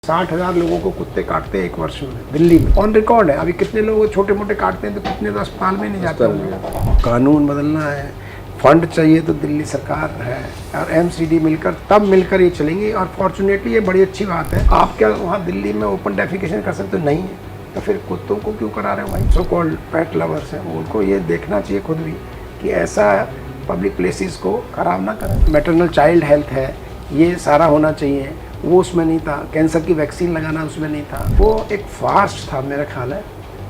60,000 लोगों को कुत्ते काटते हैं एक वर्ष में दिल्ली में, ऑन रिकॉर्ड है। अभी कितने लोग छोटे मोटे काटते हैं तो कितने तो अस्पताल में नहीं जाते होंगे। कानून बदलना है, फंड चाहिए तो दिल्ली सरकार है और एमसीडी मिलकर तब मिलकर ये चलेंगी। और फॉर्चुनेटली ये बड़ी अच्छी बात है। आप क्या वहाँ दिल्ली में ओपन डेफिकेशन कर सकते? नहीं है, तो फिर कुत्तों को क्यों करा रहे हो भाई? सो कॉल्ड पेट लवर्स हैं, उनको ये देखना चाहिए खुद भी कि ऐसा पब्लिक प्लेसेस को खराब ना करें। मैटरनल चाइल्ड हेल्थ है, ये सारा होना चाहिए, वो उसमें नहीं था। कैंसर की वैक्सीन लगाना उसमें नहीं था। वो एक फार्स था मेरा ख्याल है,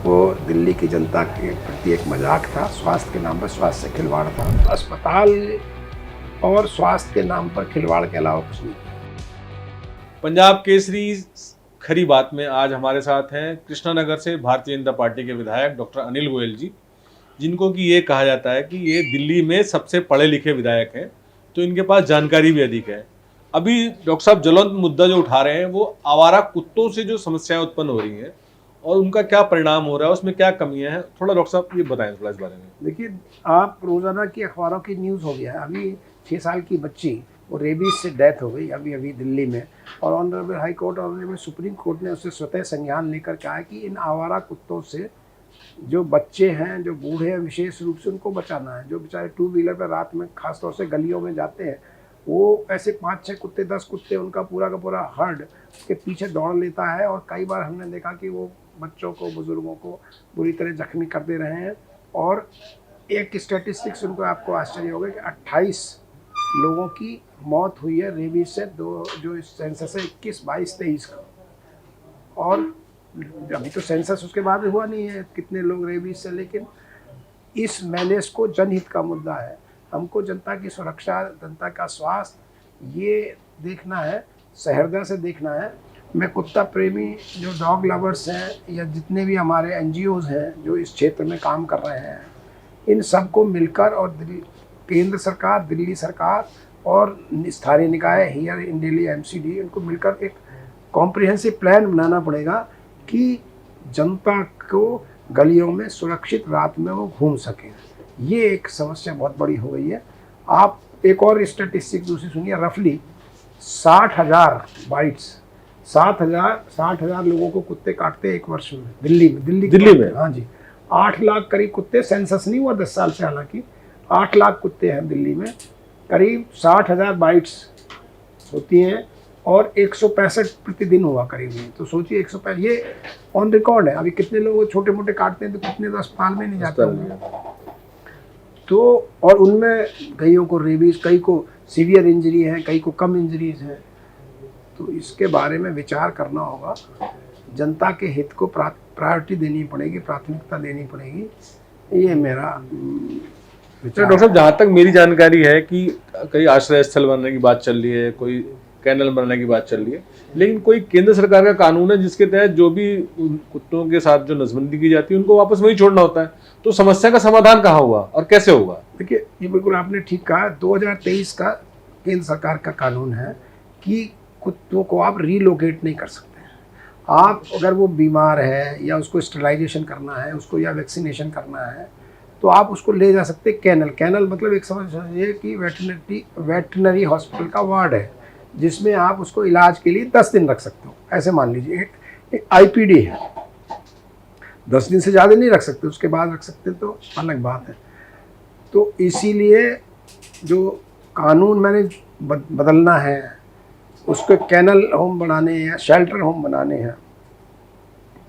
वो दिल्ली की जनता के प्रति एक मजाक था। स्वास्थ्य के नाम पर स्वास्थ्य से खिलवाड़ था। अस्पताल और स्वास्थ्य के नाम पर खिलवाड़ के अलावा कुछ नहीं। पंजाब केसरी खरी बात में आज हमारे साथ हैं कृष्णानगर से भारतीय जनता पार्टी के विधायक डॉक्टर अनिल गोयल जी, जिनको कि ये कहा जाता है कि ये दिल्ली में सबसे पढ़े लिखे विधायक हैं, तो इनके पास जानकारी भी अधिक है। अभी डॉक्टर साहब ज्वलंत मुद्दा जो उठा रहे हैं वो आवारा कुत्तों से जो समस्याएं उत्पन्न हो रही हैं और उनका क्या परिणाम हो रहा है, उसमें क्या कमियां हैं, थोड़ा डॉक्टर साहब ये बताएं थोड़ा इस बारे में। देखिए, आप रोज़ाना की अखबारों की न्यूज़ हो गया है। अभी 6 साल की बच्ची, वो रेबीज से डेथ हो गई अभी दिल्ली में, और ऑनरेबल हाई कोर्ट और ऑनरेबल सुप्रीम कोर्ट ने उससे स्वतः संज्ञान लेकर कहा है कि इन आवारा कुत्तों से जो बच्चे हैं, जो बूढ़े हैं, विशेष रूप से उनको बचाना है। जो बेचारे 2 व्हीलर पर रात में खासतौर से गलियों में जाते हैं, वो ऐसे 5-6 कुत्ते, 10 कुत्ते, उनका पूरा का पूरा हर्ड उसके पीछे दौड़ लेता है। और कई बार हमने देखा कि वो बच्चों को, बुजुर्गों को बुरी तरह जख्मी कर दे रहे हैं। और एक स्टैटिस्टिक्स उनको आपको आश्चर्य होगा कि 28 लोगों की मौत हुई है रेबीज से, जो इस सेंसस है 21, 22, 23 का। और अभी तो सेंसस उसके बाद हुआ नहीं है कितने लोग रेबीज से, लेकिन इस मैनेज को जनहित का मुद्दा है। हमको जनता की सुरक्षा, जनता का स्वास्थ्य ये देखना है, सहृदय से देखना है। मैं कुत्ता प्रेमी जो डॉग लवर्स हैं या जितने भी हमारे एनजीओज़ हैं जो इस क्षेत्र में काम कर रहे हैं, इन सबको मिलकर और केंद्र सरकार, दिल्ली सरकार और स्थानीय निकाय हियर इन दिल्ली एमसीडी, इनको मिलकर एक कॉम्प्रिहेंसिव प्लान बनाना पड़ेगा कि जनता को गलियों में सुरक्षित रात में वो घूम सकें। ये एक समस्या बहुत बड़ी हो गई है। आप एक और स्टैटिस्टिक दूसरी सुनिए, रफली 60,000 बाइट्स, 60,000 लोगों को कुत्ते काटते हैं एक वर्ष में दिल्ली में। हाँ जी, 8 लाख करीब कुत्ते, सेंसस नहीं हुआ 10 साल से, हालांकि 8 लाख कुत्ते हैं दिल्ली में। करीब 60,000 बाइट्स होती हैं और 165 प्रतिदिन हुआ करीब में। तो सोचिए 165, ये ऑन रिकॉर्ड है। अभी कितने लोग छोटे मोटे काटते हैं तो कितने तो अस्पताल में नहीं जाते होंगे। तो और उनमें कईयों को रेबीज, कई को सीवियर इंजरी है, कई को कम इंजरीज है। तो इसके बारे में विचार करना होगा। जनता के हित को प्रायोरिटी देनी पड़ेगी, प्राथमिकता देनी पड़ेगी। ये मेरा विचार। डॉक्टर साहब, जहाँ तक मेरी जानकारी है कि कई आश्रय स्थल बनने की बात चल रही है, कोई कैनल बनने की बात चल रही है, लेकिन कोई केंद्र सरकार का कानून है जिसके तहत जो भी उन कुत्तों के साथ जो नसबंदी की जाती है उनको वापस वहीं छोड़ना होता है। तो समस्या का समाधान कहाँ हुआ और कैसे होगा? देखिए, ये बिल्कुल आपने ठीक कहा। 2023 का केंद्र सरकार का कानून है कि कुत्तों को आप रीलोकेट नहीं कर सकते। आप अगर वो बीमार है या उसको स्टरलाइजेशन करना है, उसको या वैक्सीनेशन करना है, तो आप उसको ले जा सकते। कैनल मतलब एक समझिए कि वेटनरी हॉस्पिटल का वार्ड है जिसमें आप उसको इलाज के लिए 10 दिन रख सकते हो। ऐसे मान लीजिए एक आईपीडी है, 10 दिन से ज़्यादा नहीं रख सकते, उसके बाद रख सकते तो अलग बात है। तो इसीलिए जो कानून मैंने बदलना है, उसको कैनल होम बनाने हैं, शेल्टर होम बनाने हैं,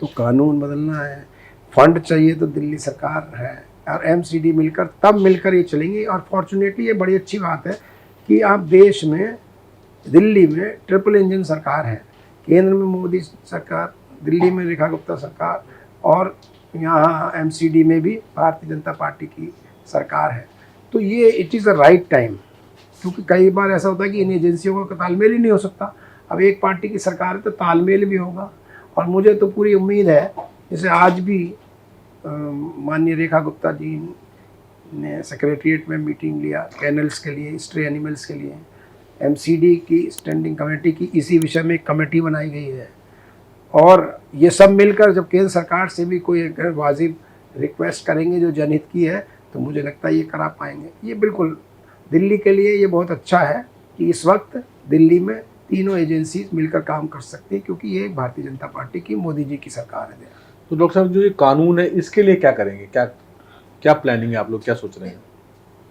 तो कानून बदलना है। फंड चाहिए तो दिल्ली सरकार है और एमसीडी मिलकर तब मिलकर ये चलेंगी। और फॉर्चुनेटली ये बड़ी अच्छी बात है कि आप देश में, दिल्ली में ट्रिपल इंजन सरकार है। केंद्र में मोदी सरकार, दिल्ली में रेखा गुप्ता सरकार, और यहाँ एमसीडी में भी भारतीय जनता पार्टी की सरकार है। तो ये it is the right time, क्योंकि कई बार ऐसा होता है कि इन एजेंसियों का तालमेल ही नहीं हो सकता। अब एक पार्टी की सरकार है तो तालमेल भी होगा। और मुझे तो पूरी उम्मीद है, जैसे आज भी माननीय रेखा गुप्ता जी ने सेक्रेटरीट में मीटिंग लिया कैनल्स के लिए, स्ट्रे एनिमल्स के लिए। एमसीडी की स्टैंडिंग कमेटी की इसी विषय में एक कमेटी बनाई गई है। और ये सब मिलकर जब केंद्र सरकार से भी कोई अगर वाजिब रिक्वेस्ट करेंगे जो जनहित की है, तो मुझे लगता है ये करा पाएंगे। ये बिल्कुल दिल्ली के लिए ये बहुत अच्छा है कि इस वक्त दिल्ली में तीनों एजेंसीज मिलकर काम कर सकती है, क्योंकि ये भारतीय जनता पार्टी की, मोदी जी की सरकार है। तो डॉक्टर साहब, जो ये कानून है इसके लिए क्या करेंगे, क्या क्या प्लानिंग है, आप लोग क्या सोच रहे हैं?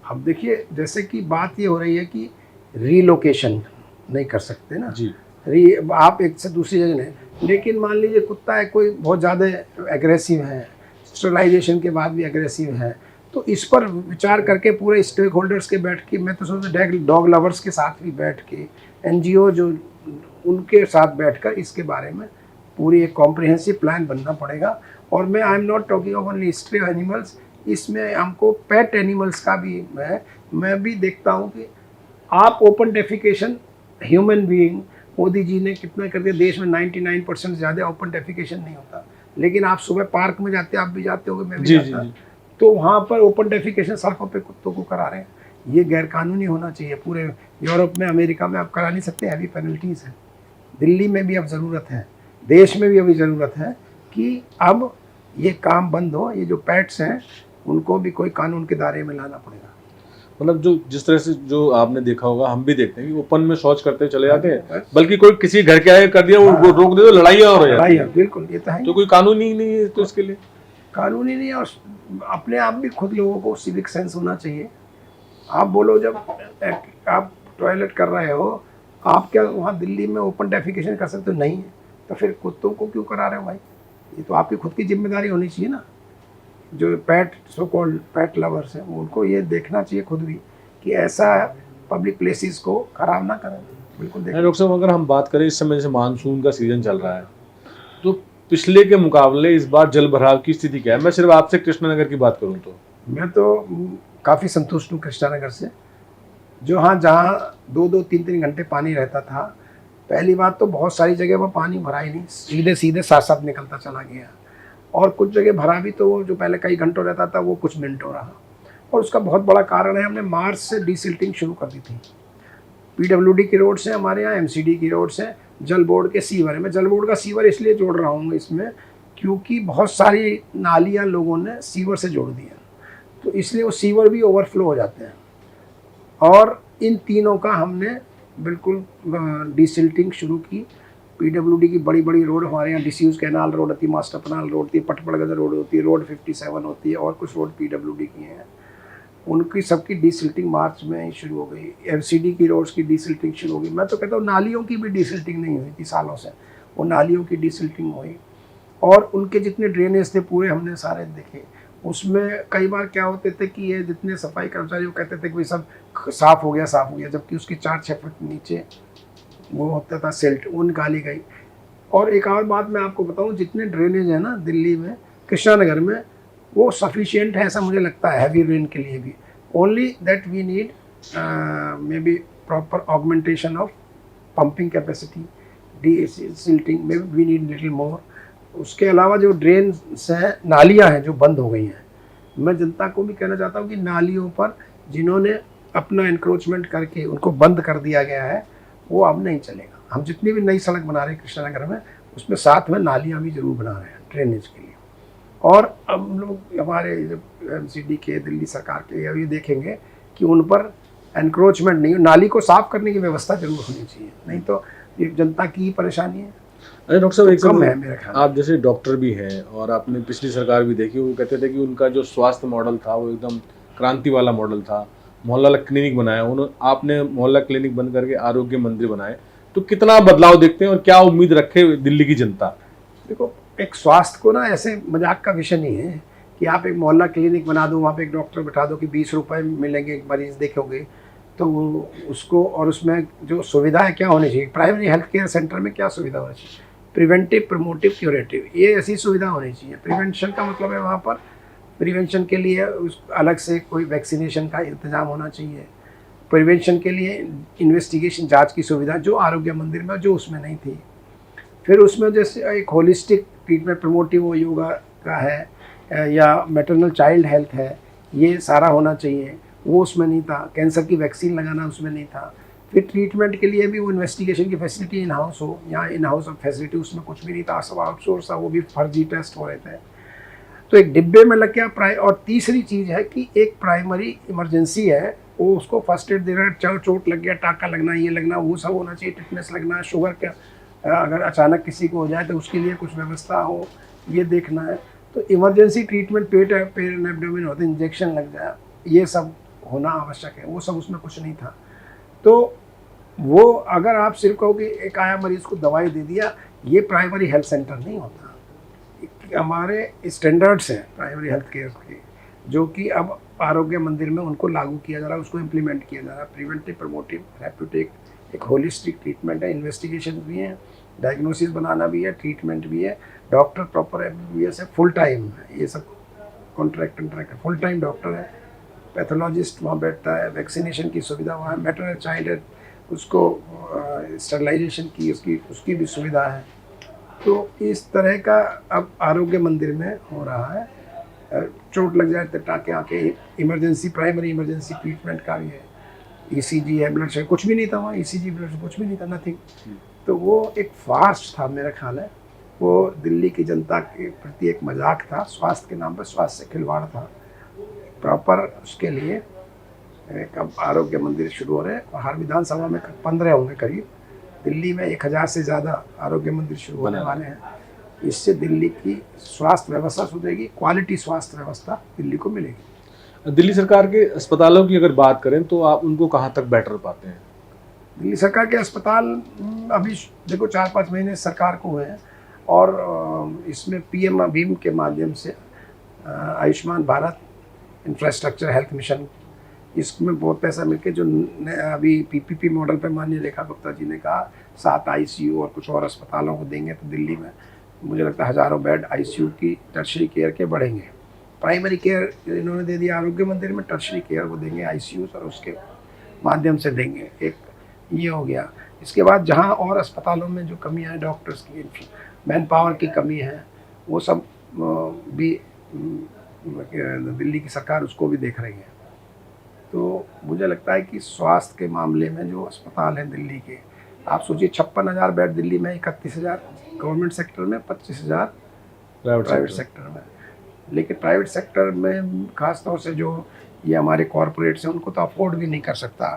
अब देखिए, जैसे कि बात ये हो रही है कि रीलोकेशन नहीं कर सकते ना, जी। आप एक से दूसरी जगह नहीं, लेकिन मान लीजिए कुत्ता है कोई बहुत ज़्यादा एग्रेसिव है, स्टरलाइजेशन के बाद भी एग्रेसिव है, तो इस पर विचार करके पूरे स्टेक होल्डर्स के बैठ के, मैं तो सोचता डॉग लवर्स के साथ भी बैठ के, एनजीओ जो उनके साथ बैठकर इसके बारे में पूरी एक कॉम्प्रिहेंसिव प्लान बनना पड़ेगा। और I am not talking of only history of animals, इसमें हमको पेट एनिमल्स का भी मैं भी देखता हूँ कि आप open defecation human being, Modi ji ने कितना कर दिया, देश में 99% ज़्यादा ओपन डेफिकेशन नहीं होता, लेकिन आप सुबह पार्क में जाते हैं, आप भी जाते होगे, मैं भी जाता, तो वहाँ पर ओपन डेफिकेशन सड़कों पे कुत्तों को करा रहे हैं। ये गैरकानूनी होना चाहिए। पूरे यूरोप में, अमेरिका में आप करा नहीं सकते, हैवी पेनल्टीज़ हैं। दिल्ली में भी अब ज़रूरत है, देश में भी अभी ज़रूरत है कि अब ये काम बंद हो, ये जो पेट्स हैं उनको भी कोई कानून के दायरे में लाना पड़ेगा। मतलब जो जिस तरह से जो आपने देखा होगा, हम भी देखते हैं कि ओपन में शौच करते चले जाते हैं, बल्कि कोई किसी घर के आगे कर दिया वो रोक दे तो लड़ाइयाँ हो रही है। बिल्कुल, ये तो है। तो कोई कानून ही नहीं है तो इसके लिए कानूनी नहीं है, और अपने आप भी खुद लोगों को सिविक सेंस होना चाहिए। आप बोलो, जब आप टॉयलेट कर रहे हो, आप क्या वहाँ दिल्ली में ओपन डेफिकेशन कर सकते हो? नहीं है, तो फिर कुत्तों को क्यों करा रहे हो भाई? ये तो आपकी खुद की जिम्मेदारी होनी चाहिए ना। जो पेट, सो कॉल्ड पेट लवर्स हैं, उनको ये देखना चाहिए खुद भी कि ऐसा पब्लिक प्लेसेस को खराब ना करें। बिल्कुल। डॉक्टर साहब, अगर हम बात करें इस समय जैसे मानसून का सीजन चल रहा है, तो पिछले के मुकाबले इस बार जल भराव की स्थिति क्या है? मैं सिर्फ आपसे कृष्णानगर की बात करूं तो मैं तो काफ़ी संतुष्ट हूँ कृष्णानगर से। जो हाँ, जहाँ 2-2, 3-3 घंटे पानी रहता था, पहली बात तो बहुत सारी जगह पर पानी भरा ही नहीं, सीधे सीधे साथ साथ निकलता चला गया। और कुछ जगह भरा भी तो वो जो पहले कई घंटों रहता था वो कुछ मिनटों रहा। और उसका बहुत बड़ा कारण है, हमने मार्च से डीसिल्टिंग शुरू कर दी थी। पीडब्ल्यूडी की रोड्स हैं हमारे यहाँ, एमसीडी की रोड्स हैं, जल बोर्ड के सीवर है। मैं जल बोर्ड का सीवर इसलिए जोड़ रहा हूँ इसमें, क्योंकि बहुत सारी नालियाँ लोगों ने सीवर से जोड़ दी हैं, तो इसलिए वो सीवर भी ओवरफ्लो हो जाते हैं। और इन तीनों का हमने बिल्कुल डीसिल्टिंग शुरू की। पीडब्ल्यूडी की बड़ी बड़ी रोड हमारे यहाँ, डिस्यूज कैनाल रोड होती है, मास्टर कनाल रोड होती है, पटपड़गदर रोड होती है, रोड 57 होती है, और कुछ रोड पीडब्ल्यूडी की हैं। उनकी सबकी डीसिल्टिंग मार्च में ही शुरू हो गई। एमसीडी की रोड्स की डीसिल्टिंग शुरू हो गई। मैं तो कहता हूँ नालियों की भी डीसिल्टिंग नहीं हुई थी सालों से, वो नालियों की डीसिल्टिंग हुई। और उनके जितने ड्रेनेज थे पूरे हमने सारे देखे। उसमें कई बार क्या होते थे कि ये जितने सफाई कर्मचारी वो कहते थे कि भाई सब साफ़ हो गया, जबकि उसके 4-6 फुट नीचे वो होता था सिल्ट, वो निकाली गई। और एक और बात मैं आपको बताऊं, जितने ड्रेनेज है ना दिल्ली में, कृष्णानगर में, वो सफिशिएंट है ऐसा मुझे लगता है हैवी रेन के लिए भी। Only that we need may be proper augmentation of pumping capacity, desilting में वी नीड लिटिल मोर। उसके अलावा जो ड्रेन हैं, नालियाँ हैं जो बंद हो गई हैं, मैं जनता को भी कहना चाहता हूँ कि नालियों पर जिन्होंने अपना इंक्रोचमेंट करके उनको बंद कर दिया गया है, वो अब नहीं चलेगा। हम जितनी भी नई सड़क बना रहे हैं कृष्णानगर में, उसमें साथ में नालियाँ भी जरूर बना रहे हैं ड्रेनेज के लिए। और अब हम लोग हमारे एमसीडी के, दिल्ली सरकार के, ये देखेंगे कि उन पर एनक्रोचमेंट नहीं हो, नाली को साफ करने की व्यवस्था जरूर होनी चाहिए, नहीं तो ये जनता की ही परेशानी है। अरे डॉक्टर साहब, एक कम है मेरे ख्याल। आप जैसे डॉक्टर भी हैं और आपने पिछली सरकार भी देखी, वो कहते थे कि उनका जो स्वास्थ्य मॉडल था वो एकदम क्रांति वाला मॉडल था। मोहल्ला क्लिनिक बनाया उन्होंने, आपने मोहल्ला क्लिनिक बंद करके आरोग्य मंदिर बनाए। तो कितना बदलाव देखते हैं और क्या उम्मीद रखे दिल्ली की जनता? देखो, एक स्वास्थ्य को ना ऐसे मजाक का विषय नहीं है कि आप एक मोहल्ला क्लिनिक बना दो, वहाँ पे एक डॉक्टर बैठा दो कि 20 रुपये मिलेंगे, एक मरीज़ देखोगे तो उसको, और उसमें जो सुविधाएं क्या होनी चाहिए, प्राइमरी हेल्थ केयर सेंटर में क्या सुविधा होनी चाहिए, प्रिवेंटिव, प्रमोटिव, क्यूरेटिव, ये ऐसी सुविधा होनी चाहिए। प्रिवेंशन का मतलब है वहाँ पर प्रिवेंशन के लिए उस अलग से कोई वैक्सीनेशन का इंतज़ाम होना चाहिए। प्रिवेंशन के लिए इन्वेस्टिगेशन, जांच की सुविधा जो आरोग्य मंदिर में, जो उसमें नहीं थी। फिर उसमें जैसे एक होलिस्टिक ट्रीटमेंट, प्रमोटिव, वो योगा का है या मैटरनल चाइल्ड हेल्थ है, ये सारा होना चाहिए, वो उसमें नहीं था। कैंसर की वैक्सीन लगाना उसमें नहीं था। फिर ट्रीटमेंट के लिए भी वो इन्वेस्टिगेशन की फैसिलिटी इन हाउस हो, या इन हाउस फैसिलिटी उसमें कुछ भी नहीं था, सब आउटसोर्स था, वो भी फर्जी टेस्ट हो रहे थे। तो एक डिब्बे में लग गया और तीसरी चीज़ है कि एक प्राइमरी इमरजेंसी है वो उसको फर्स्ट एड दे रहा है, चलो चोट लग गया, टाका लगना, ये लगना, वो सब होना चाहिए, टिटनेस लगना, शुगर का अगर अचानक किसी को हो जाए तो उसके लिए कुछ व्यवस्था हो, ये देखना है। तो इमरजेंसी ट्रीटमेंट, पेट एब्डोमेन होते, इंजेक्शन लग जाए, ये सब होना आवश्यक है, वो सब उसमें कुछ नहीं था। तो वो अगर आप सिर्फ कहो कि एक आया मरीज को दवाई दे दिया, ये प्राइमरी हेल्थ सेंटर नहीं होता। हमारे स्टैंडर्ड्स हैं प्राइमरी हेल्थ केयर के, जो कि अब आरोग्य मंदिर में उनको लागू किया जा रहा है, उसको इम्प्लीमेंट किया जा रहा है। प्रिवेंटिव, प्रमोटिव, थेरेप्यूटिक, एक होलिस्टिक ट्रीटमेंट है, इन्वेस्टिगेशन भी है, डायग्नोसिस बनाना भी है, ट्रीटमेंट भी है, डॉक्टर प्रॉपर एमबीबीएस है, फुल टाइम है, ये सब कॉन्ट्रैक्ट फुल टाइम डॉक्टर है, पैथोलॉजिस्ट वहाँ बैठता है, वैक्सीनेशन की सुविधा वहाँ है, मैटरनल चाइल्ड है, उसको स्टरलाइजेशन की उसकी भी सुविधा है। तो इस तरह का अब आरोग्य मंदिर में हो रहा है। चोट लग जाए तो टाँके आके इमरजेंसी, प्राइमरी इमरजेंसी ट्रीटमेंट का भी है, ईसीजी है, ब्लड शुगर, कुछ भी नहीं था वहाँ, ईसीजी ब्लड शुगर कुछ भी नहीं था, नथिंग। तो वो एक फास्ट था, मेरा ख्याल है वो दिल्ली की जनता के प्रति एक मजाक था, स्वास्थ्य के नाम पर स्वास्थ्य से खिलवाड़ था। प्रॉपर उसके लिए एक अब आरोग्य मंदिर शुरू हो रहे हैं, और हर विधानसभा में 15 होंगे करीब। दिल्ली में 1000 से ज़्यादा आरोग्य मंदिर शुरू होने वाले हैं। इससे दिल्ली की स्वास्थ्य व्यवस्था सुधरेगी, क्वालिटी स्वास्थ्य व्यवस्था दिल्ली को मिलेगी। दिल्ली सरकार के अस्पतालों की अगर बात करें तो आप उनको कहाँ तक बेटर पाते हैं? दिल्ली सरकार के अस्पताल अभी देखो 4-5 महीने सरकार को हुए हैं, और इसमें पीएम अभीम के माध्यम से Ayushman Bharat infrastructure health mission, इसमें बहुत पैसा मिलके जो अभी पीपीपी मॉडल पे माननीय रेखा गुप्ता जी ने कहा 7 आईसीयू और कुछ और अस्पतालों को देंगे, तो दिल्ली में मुझे लगता है हज़ारों बेड आईसीयू की टर्शरी केयर के बढ़ेंगे। प्राइमरी केयर इन्होंने दे दिया आरोग्य मंदिर में, टर्शरी केयर को देंगे आईसीयू और उसके माध्यम से देंगे, एक ये हो गया। इसके बाद जहाँ और अस्पतालों में जो कमियाँ हैं, डॉक्टर्स की, मैन पावर की कमी है, वो सब भी दिल्ली की सरकार उसको भी देख रही है। तो मुझे लगता है कि स्वास्थ्य के मामले में जो अस्पताल हैं दिल्ली के, आप सोचिए 56,000 बेड दिल्ली में, 31,000 गवर्नमेंट सेक्टर में, 25,000 प्राइवेट सेक्टर में। लेकिन प्राइवेट सेक्टर में खास तौर से जो ये हमारे कॉरपोरेट्स हैं, उनको तो अफोर्ड भी नहीं कर सकता,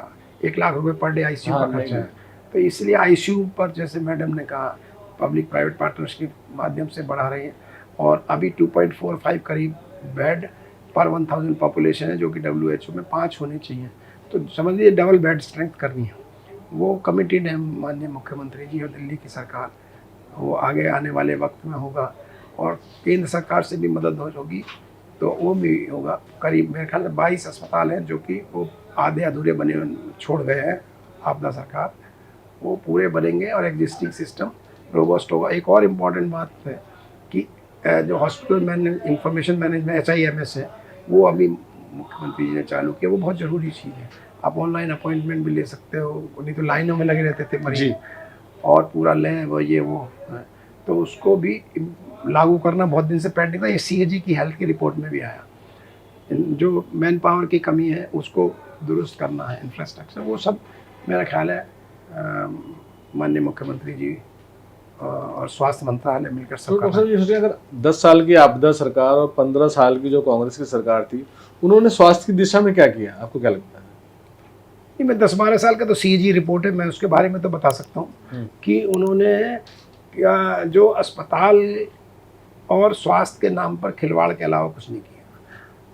1 लाख रुपए पर डे आईसीयू का खर्चा है। तो इसलिए आईसीयू पर, जैसे मैडम ने कहा, पब्लिक प्राइवेट पार्टनर्स के माध्यम से बढ़ा रही है, और अभी 2.45 करीब बेड पर 1000 पॉपुलेशन है, जो कि WHO में 5 होने चाहिए। तो समझ लीजिए डबल बेड स्ट्रेंथ करनी है। वो कमिटेड है माननीय मुख्यमंत्री जी और दिल्ली की सरकार, वो आगे आने वाले वक्त में होगा, और केंद्र सरकार से भी मदद होगी तो वो भी होगा। करीब मेरे ख्याल में 22 अस्पताल हैं जो कि वो आधे अधूरे बने छोड़ गए हैं आपदा सरकार, वो पूरे बनेंगे और एग्जिस्टिंग सिस्टम रोबस्ट होगा। एक और इम्पॉर्टेंट बात है कि जो हॉस्पिटल इंफॉर्मेशन मैनेजमेंट HIMS है, वो अभी मुख्यमंत्री जी ने चालू किया, वो बहुत ज़रूरी चीज़ है। आप ऑनलाइन अपॉइंटमेंट भी ले सकते हो, नहीं तो लाइनों में लगे रहते थे मरीज, और पूरा लें वो ये वो है। तो उसको भी लागू करना बहुत दिन से पेंडिंग था, ये CAG की हेल्थ की रिपोर्ट में भी आया। जो मैन पावर की कमी है उसको दुरुस्त करना है, इंफ्रास्ट्रक्चर, वो सब मेरा ख्याल है माननीय मुख्यमंत्री जी और स्वास्थ्य मंत्रालय मिलकर सब कर रहे हैं। ये सोचिए, अगर 10 साल की आपदा सरकार और 15 साल की जो कांग्रेस की सरकार थी, उन्होंने स्वास्थ्य की दिशा में क्या किया, आपको क्या लगता है? नहीं, मैं 10-12 साल का तो CAG रिपोर्ट है, मैं उसके बारे में तो बता सकता हूँ कि उन्होंने जो अस्पताल और स्वास्थ्य के नाम पर खिलवाड़ के अलावा कुछ नहीं किया।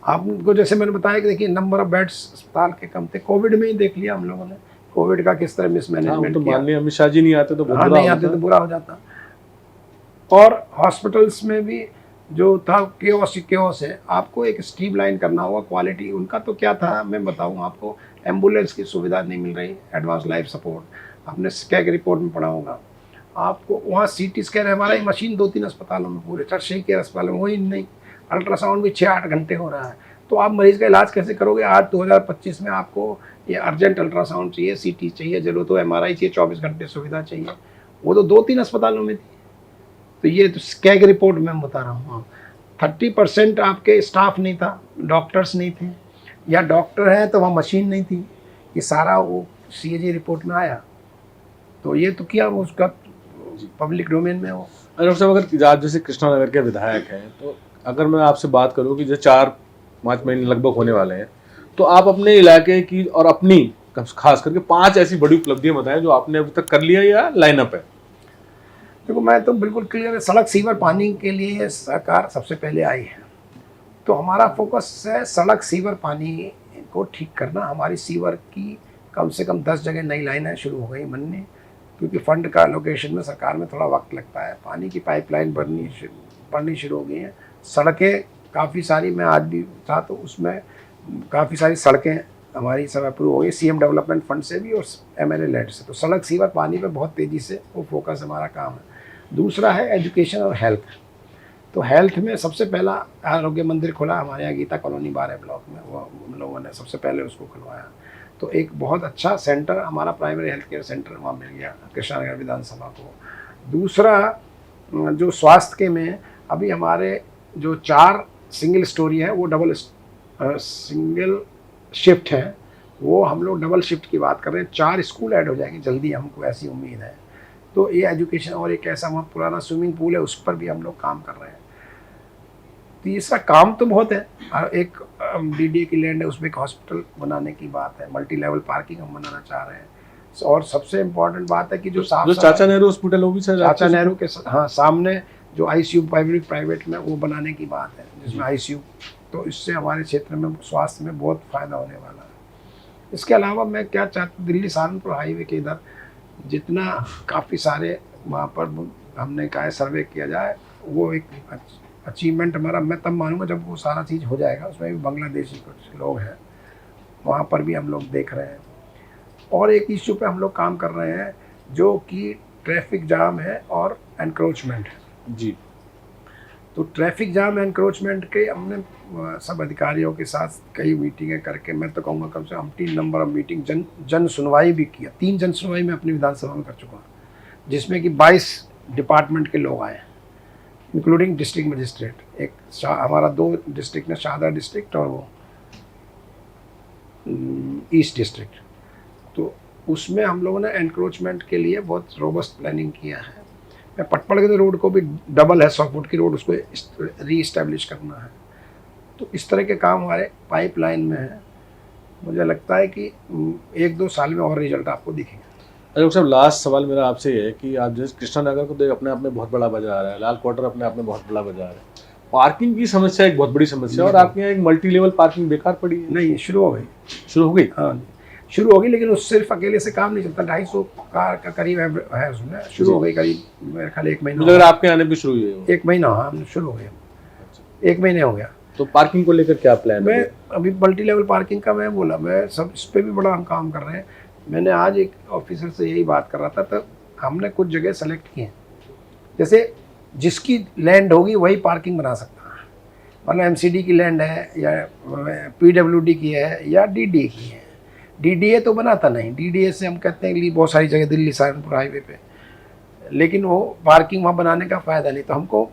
आपको जैसे मैंने बताया कि देखिए नंबर ऑफ बेड्स अस्पताल के कम थे, कोविड में ही देख लिया हम लोगों ने, कोविड का किस तरह मिसमैनेजमेंट तो किया। माननीय अमित शाह जी नहीं आते तो हाँ, नहीं आते तो बुरा हो जाता। और हॉस्पिटल्स में भी जो था केओस है, आपको एक स्ट्रीमलाइन करना होगा, क्वालिटी उनका तो क्या था मैं बताऊँ आपको, एम्बुलेंस की सुविधा नहीं मिल रही, एडवांस लाइफ सपोर्ट, आपने स्कैग रिपोर्ट में पढ़ा होगा आपको, वहाँ CT स्कैन हमारा ही मशीन 2-3 अस्पतालों में, पूरे टर्शरी केयर अस्पतालों में वही नहीं, अल्ट्रासाउंड भी 6-8 घंटे हो रहा है। तो आप मरीज़ का इलाज कैसे करोगे? आज 2025 में आपको ये अर्जेंट अल्ट्रासाउंड चाहिए, CT चाहिए, जरूरत तो MRI चाहिए, 24 घंटे सुविधा चाहिए, वो तो 2-3 अस्पतालों में थी। तो ये तो स्कैग रिपोर्ट में मैं बता रहा हूँ, 30% आपके स्टाफ नहीं था, डॉक्टर्स नहीं थे, या डॉक्टर हैं तो वहाँ मशीन नहीं थी, ये सारा वो CAG रिपोर्ट में आया। तो ये तो किया वो उसका पब्लिक डोमेन में हो। डॉक्टर साहब, अगर आप जैसे कृष्णानगर के विधायक हैं, तो अगर मैं आपसे बात करूं कि जो 4-5 महीने लगभग होने वाले हैं, तो आप अपने इलाके की और अपनी खास करके 5 ऐसी बड़ी उपलब्धियां बताएं जो आपने अभी तक कर लिया या लाइनअप है। देखो, मैं तो बिल्कुल क्लियर है, सड़क सीवर पानी के लिए सरकार सबसे पहले आई है। तो हमारा फोकस है सड़क सीवर पानी को ठीक करना। हमारी सीवर की कम से कम 10 जगह नई लाइनें शुरू हो गई बनने, क्योंकि फंड का लोकेशन में सरकार में थोड़ा वक्त लगता है। पानी की पाइपलाइन बननी शुरू हो गई हैं। सड़कें काफ़ी सारी, मैं आज भी था तो उसमें काफ़ी सारी सड़कें हमारी सब अप्रूव हो गई, सीएम डेवलपमेंट फंड से भी और एमएलए लेड से। तो सड़क सीवर पानी पे बहुत तेज़ी से वो फोकस हमारा काम है। दूसरा है एजुकेशन और हेल्थ। तो हेल्थ में सबसे पहला आरोग्य मंदिर खुला हमारे यहाँ गीता कॉलोनी 12 ब्लॉक में, वो हम लोगों ने सबसे पहले उसको खुलवाया। तो एक बहुत अच्छा सेंटर हमारा प्राइमरी हेल्थ केयर सेंटर वहाँ मिल गया कृष्णानगर विधानसभा को। दूसरा जो स्वास्थ्य के में अभी हमारे जो 4 सिंगल स्टोरी है वो सिंगल शिफ्ट हैं, वो हम लोग डबल शिफ्ट की बात कर रहे हैं। 4 स्कूल ऐड हो जाएंगे जल्दी, हमको ऐसी उम्मीद है। तो ये एजुकेशन, और एक ऐसा वहाँ पुराना स्विमिंग पूल है उस पर भी हम लोग काम कर रहे हैं। तीसरा काम तो बहुत है, एक डीडीए की लैंड है, उसमें एक हॉस्पिटल बनाने की बात है, मल्टी लेवल पार्किंग हम बनाना चाह रहे हैं। और सबसे इम्पोर्टेंट बात है कि जो चाचा नेहरू हॉस्पिटल वो भी चाचा नेहरू के सामने जो आईसीयू प्राइवेट में वो बनाने की बात है, जिसमें आईसीयू, तो इससे हमारे क्षेत्र में स्वास्थ्य में बहुत फ़ायदा होने वाला है। इसके अलावा मैं क्या चाहता, दिल्ली सहारनपुर हाईवे के इधर जितना काफ़ी सारे वहाँ पर हमने कहा है सर्वे किया जाए, वो एक अचीवमेंट हमारा मैं तब मानूंगा जब वो सारा चीज़ हो जाएगा। उसमें भी बांग्लादेशी कुछ लोग हैं, वहाँ पर भी हम लोग देख रहे हैं। और एक इश्यू पे हम लोग काम कर रहे हैं जो कि ट्रैफिक जाम है और एनक्रोचमेंट है जी। तो ट्रैफिक जाम एनक्रोचमेंट के हमने सब अधिकारियों के साथ कई मीटिंगें करके, मैं तो कहूँगा कम से कम 3 नंबर ऑफ मीटिंग, जन सुनवाई भी किया। 3 जन सुनवाई मैं अपनी विधानसभा में कर चुका हूँ, जिसमें कि 22 डिपार्टमेंट के लोग आए, इंक्लूडिंग डिस्ट्रिक्ट मजिस्ट्रेट। एक हमारा 2 डिस्ट्रिक्ट में, शाहदरा डिस्ट्रिक्ट और वो ईस्ट डिस्ट्रिक्ट। तो उसमें हम लोगों ने एनक्रोचमेंट के लिए बहुत रोबस्ट प्लानिंग किया है। मैं पटपड़ के रोड को भी डबल है 100 फुट की रोड, उसको रीइस्टेब्लिश करना है। तो इस तरह के काम हमारे पाइपलाइन में है। मुझे लगता है कि 1-2 साल में और रिजल्ट आपको दिखेंगे। डॉक्टर साहब, लास्ट सवाल मेरा आपसे ये है कि आप जैसे कृष्णानगर को तो अपने आप में बहुत बड़ा बाजार है, लाल क्वार्टर अपने आप में बहुत बड़ा बाजार है, पार्किंग की समस्या एक बहुत बड़ी समस्या है और आपके यहाँ एक मल्टी लेवल पार्किंग बेकार पड़ी है। नहीं, शुरू हो गई। हाँ, शुरू हो गई, लेकिन उस सिर्फ अकेले से काम नहीं चलता। 250 कार का करीब है उसमें, शुरू हो गई करीब मेरे ख्याल 1 महीना। अगर आपके आने पे शुरू हुई है 1 महीना, हाँ शुरू हो गया, 1 महीने हो गया। तो पार्किंग को लेकर क्या प्लान है? मैं अभी मल्टी लेवल पार्किंग का मैं बोला, मैं सब इस पर भी बड़ा हम काम कर रहे हैं। मैंने आज एक ऑफिसर से यही बात कर रहा था, तो हमने कुछ जगह सेलेक्ट की हैं, जैसे जिसकी लैंड होगी वही पार्किंग बना सकता है। मतलब एमसीडी की लैंड है या पीडब्ल्यूडी की है या डीडीए की है। डीडीए तो बनाता नहीं, डीडीए से हम कहते हैं कि बहुत सारी जगह दिल्ली सहारनपुर हाईवे पे, लेकिन वो पार्किंग वहाँ बनाने का फ़ायदा नहीं। तो हमको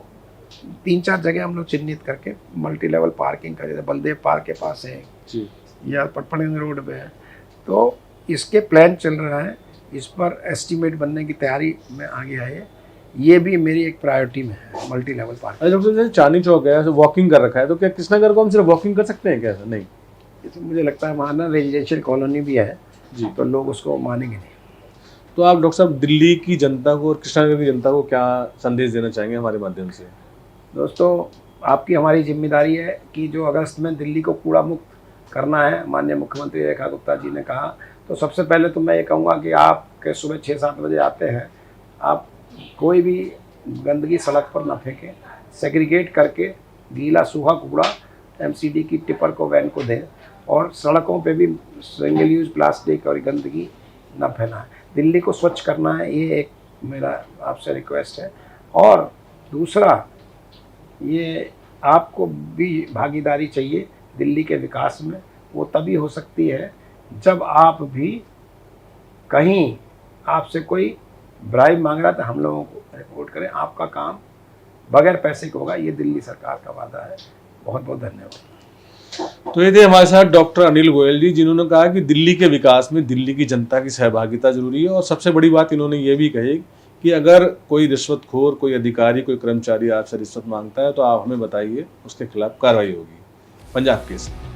3-4 जगह हम लोग चिन्हित करके मल्टी लेवल पार्किंग का, जैसे बलदेव पार्क के पास है जी, या पटपड़गंज रोड पे है, तो इसके प्लान चल रहा है। इस पर एस्टीमेट बनने की तैयारी में आगे आए। ये भी मेरी एक प्रायोरिटी में है, मल्टी लेवल पार्किंग। डॉक्टर साहब, चांदनी चौक है, वॉकिंग कर रखा है, तो क्या कृष्णानगर को हम सिर्फ वॉकिंग कर सकते हैं क्या? नहीं, तो मुझे लगता है वहाँ ना रेजिडेंशियल कॉलोनी भी है जी, तो लोग उसको मानेंगे नहीं। तो आप डॉक्टर साहब दिल्ली की जनता को और कृष्णानगर की जनता को क्या संदेश देना चाहेंगे हमारे माध्यम से? दोस्तों, आपकी हमारी जिम्मेदारी है कि जो अगस्त में दिल्ली को कूड़ा मुक्त करना है, माननीय मुख्यमंत्री रेखा गुप्ता जी ने कहा, तो सबसे पहले तो मैं ये कहूँगा कि आप के सुबह 6-7 बजे आते हैं, आप कोई भी गंदगी सड़क पर ना फेंकें, सेग्रीगेट करके गीला सूखा कूड़ा एमसीडी की टिपर को, वैन को दें, और सड़कों पे भी सिंगल यूज़ प्लास्टिक और गंदगी ना फैलाएं। दिल्ली को स्वच्छ करना है, ये एक मेरा आपसे रिक्वेस्ट है। और दूसरा, ये आपको भी भागीदारी चाहिए दिल्ली के विकास में। वो तभी हो सकती है जब आप भी कहीं आपसे कोई ब्राइब मांग रहा है तो हम लोगों को रिपोर्ट करें। आपका काम बगैर पैसे का होगा, ये दिल्ली सरकार का वादा है। बहुत बहुत धन्यवाद। तो ये थे हमारे साथ डॉक्टर अनिल गोयल जी, जिन्होंने कहा कि दिल्ली के विकास में दिल्ली की जनता की सहभागिता जरूरी है। और सबसे बड़ी बात इन्होंने ये भी कही कि अगर कोई रिश्वतखोर, कोई अधिकारी, कोई कर्मचारी आपसे रिश्वत मांगता है तो आप हमें बताइए, उसके खिलाफ कार्रवाई होगी। पंजाब केसरी।